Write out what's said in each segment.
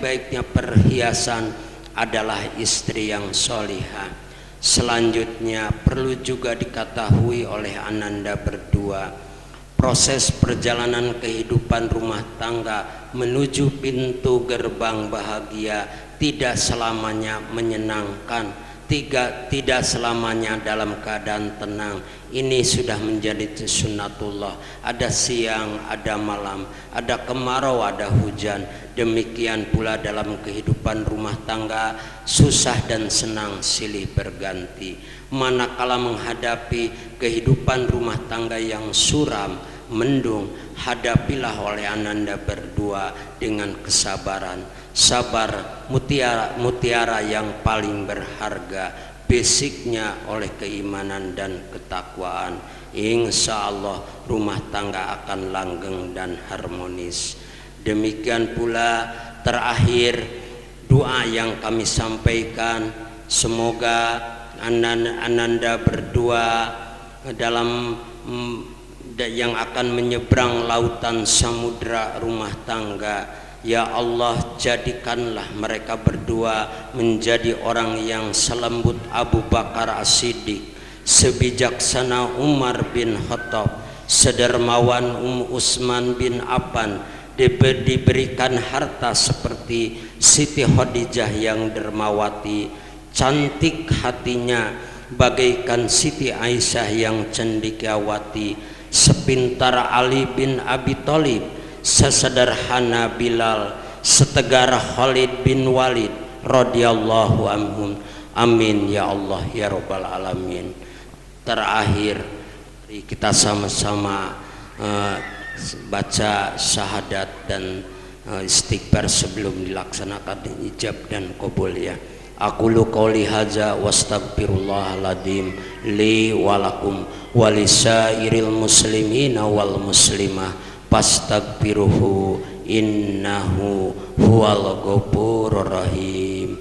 sebaik-baiknya perhiasan adalah istri yang solihah. Selanjutnya perlu juga diketahui oleh Ananda berdua, proses perjalanan kehidupan rumah tangga menuju pintu gerbang bahagia tidak selamanya menyenangkan, tidak selamanya dalam keadaan tenang. Ini sudah menjadi sunnatullah. Ada siang, ada malam, ada kemarau, ada hujan. Demikian pula dalam kehidupan rumah tangga, susah dan senang silih berganti. Manakala menghadapi kehidupan rumah tangga yang suram, mendung, hadapilah oleh Ananda berdua dengan kesabaran. Sabar mutiara yang paling berharga, basicnya oleh keimanan dan ketakwaan. Insya Allah rumah tangga akan langgeng dan harmonis. Demikian pula terakhir doa yang kami sampaikan, semoga Ananda berdua dalam yang akan menyeberang lautan samudra rumah tangga, ya Allah, jadikanlah mereka berdua menjadi orang yang selembut Abu Bakar As-Siddiq, sebijaksana Umar bin Khattab, sedermawan Utsman bin Affan, diberikan harta seperti Siti Khadijah yang dermawati, cantik hatinya bagaikan Siti Aisyah yang cendekiawati, sepintar Ali bin Abi Thalib, sesederhana Bilal, setegar Khalid bin Walid radhiyallahu anhum. Amin ya Allah ya rabbal alamin. Terakhir kita sama-sama baca syahadat dan istighfar sebelum dilaksanakan ijab dan qabul ya. Aqulu qouli hadza wastaghfirullahaladzim li walakum walisairil muslimina wal muslimah fastaghfiruhu innahu huwal ghafurur rahim.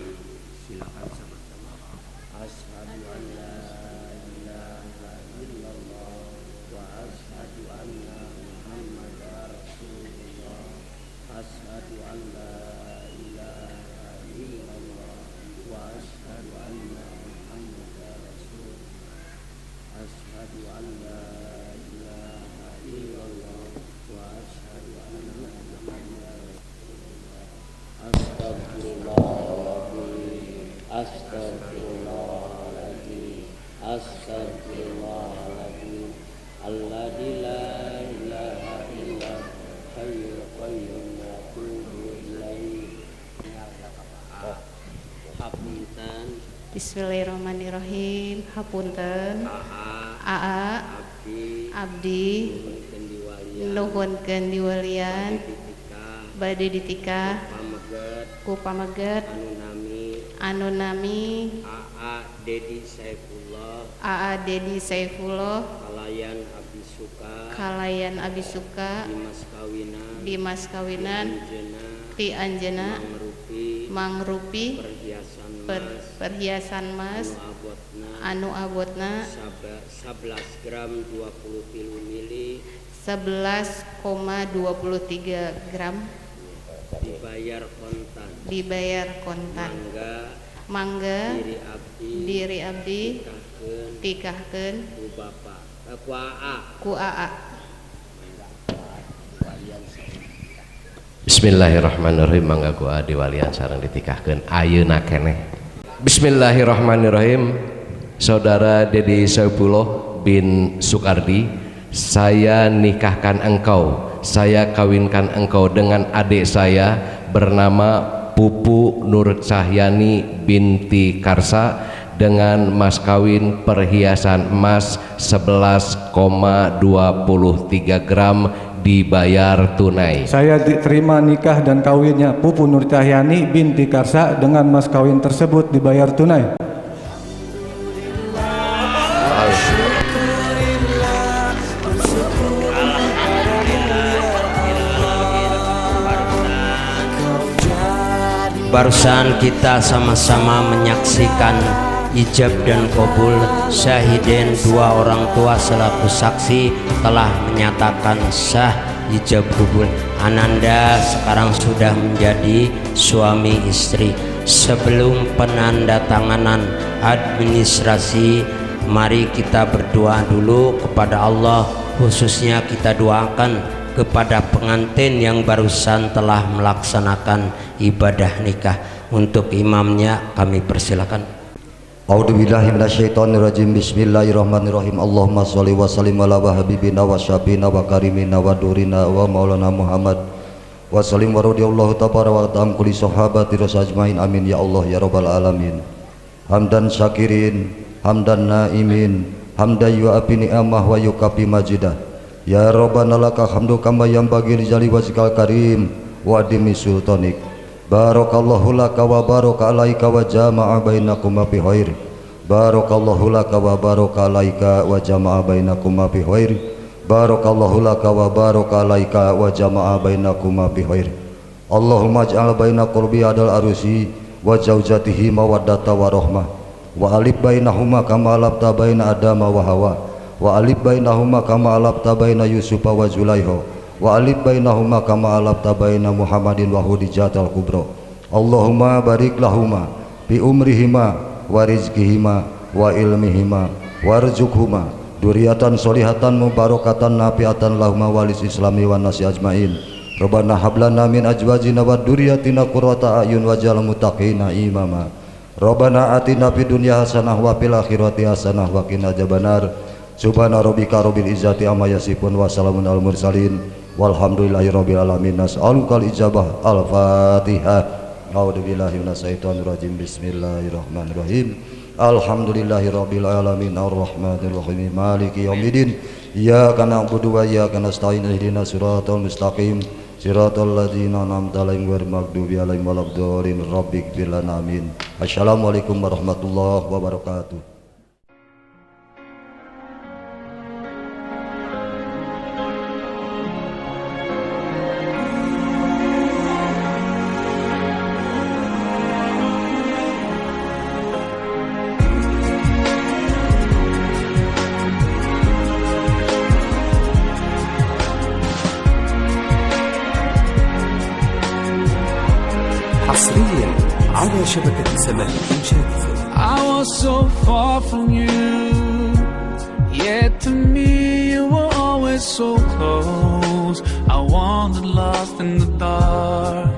Astagfirullahaladzim, astagfirullahaladzim, alladzi la ilaha illa hayyul qayyum wa atubu ilaihi. Hapunten. Bismillahirrahmanirrahim. Hapunten. Aa abdi nuhunkeun diwalian bade ditika ku pameget anu nami Aa Dedi Saifullah kalayan abisuka di mas kawinan ti anjeuna mangrupi perhiasan mas anu abotna 11 gram 23 mili 11,23 gram dibayar kontan. Mangga diri abdi tikahkeun ku aa. Bismillahirrahmanirrahim. Mangga ku aa diwalian sareng ditikahkeun ayeuna keneh. Bismillahirrahmanirrahim. Saudara Dedi Saifullah bin Sukardi, saya nikahkan engkau, saya kawinkan engkau dengan adik saya bernama Pupu Nur Cahyani binti Karsa dengan mas kawin perhiasan emas 11,23 gram dibayar tunai. Saya diterima nikah dan kawinnya Pupu Nur Cahyani binti Karsa dengan mas kawin tersebut dibayar tunai. Barusan kita sama-sama menyaksikan ijab dan qabul syahiden, dua orang tua selaku saksi telah menyatakan sah ijab qabul. Ananda sekarang sudah menjadi suami istri. Sebelum penandatanganan administrasi, mari kita berdoa dulu kepada Allah. Khususnya kita doakan kepada pengantin yang barusan telah melaksanakan ibadah nikah. Untuk imamnya kami persilakan. A'udzubillahi minasyaitonirrajim. Bismillahirrahmanirrahim. Allahumma sholli wa sallim ala habibina wa syafina wa karimina wa durina wa maulana Muhammad wa sallim wa radhiyallahu ta'ala wa ta'am kulli sahabati rasul ajmain. Amin ya Allah ya rabbal alamin. Hamdan syakirin, hamdan naimin, hamdan yu'afi ni'amah wa yukafi majidah. Ya rabbana laka hamdu kama yanbaghi li jalali wajhikal karim wa adimi sultanik. Barakallahu laka wa baraka alaika wa jama'a bainakuma bi khair. Barakallahu laka wa baraka alaika wa jama'a bainakuma bi khair. Barakallahu laka wa baraka alaika wa jama'a bainakuma bi khair. Allahumma ij'al baina qurbi adal arusi wa zaujatihi mawaddata wa rahmah wa alif bainahuma kama alafta baina adama wa hawa wa alif bainahuma kama alafta baina yusufa wa zulaiha wa alif bainahuma kama alafta baina Muhammadin wa Hudijatal kubra. Allahumma barik lahuma bi umrihima wa rizkihima wa ilmihima warzuqhuma duriyatan solihatan mubarakatan nafiatan lahuma walis islami wa nasi ajmain. Rabbana hablana min azwajina wa duriyatina qurrata ayun waj'al muttaqina imama. Rabbana atina fid dunya hasanah wa fil akhirati hasanah wa qina adzabannar. Subhana rabbika rabbil izzati amma yasifun wa salamun alal mursalin walhamdulillahi rabbil alamin. Nas'alukal ijabah. Al-Fatihah. A'udzubillahi minasyaitonir rajim. Bismillahirrahmanirrahim. Alhamdulillahi rabbil alamin arrahmanir rahim maliki yaumiddin. Iyyaka na'budu wa iyyaka nasta'in ihdinas siratal mustaqim siratal ladzina an'amta 'alaihim ghairil maghdubi 'alaihim waladdallin. Rabbighfir lana amin. Assalamualaikum warahmatullahi wabarakatuh. حصريا على شبكة سماء الإنشاد. I was so far from you, yet to me you were always so close. I wandered lost in the dark.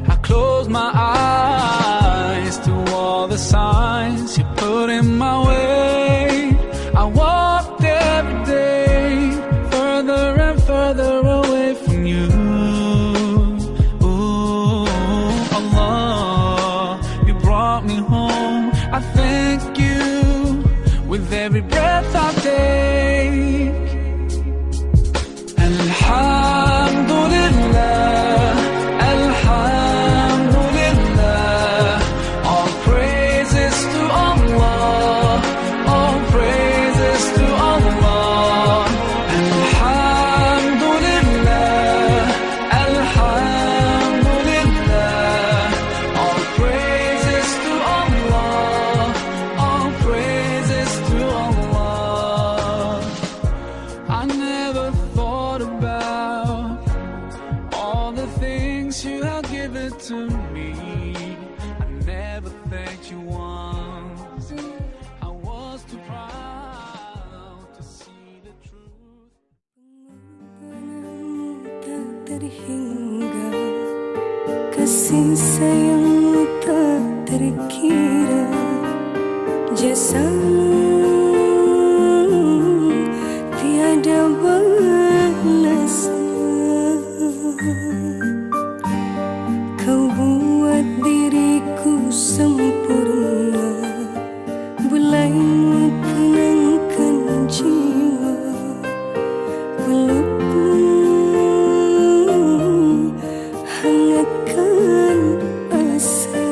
I closed my eyes to all the signs you put in my way. I walked every day further and further away from you. Me home, I thank you with every breath I take. Alhamdulillah, Alhamdulillah, all praises to Allah, all praises to Allah. Alhamdulillah, Alhamdulillah, all praises to Allah, all praises to Allah. I never thought about all the things you have given to me. I never thanked you once. I was too proud to see the truth. Tak terhingga, kasih sayangmu tak terkira, jasamu tiada balasnya. Kau buat diriku sempurna, belaimu tenangkan jiwa, pelukmu hangatkan asa.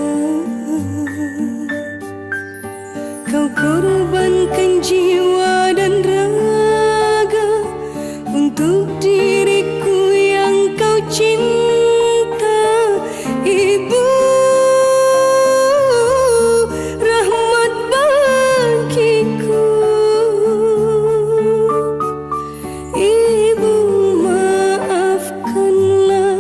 Kau korbankan jiwa dan raga untuk diriku yang kau cinta. Ibu, rahmat bagiku. Ibu, maafkanlah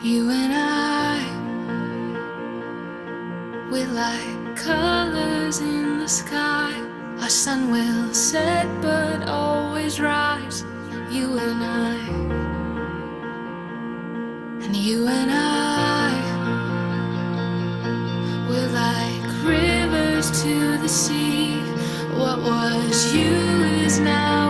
You and I, we like colors in the sky. Our sun will set but always rise. You and I, and you and I, we're like rivers to the sea. What was you is now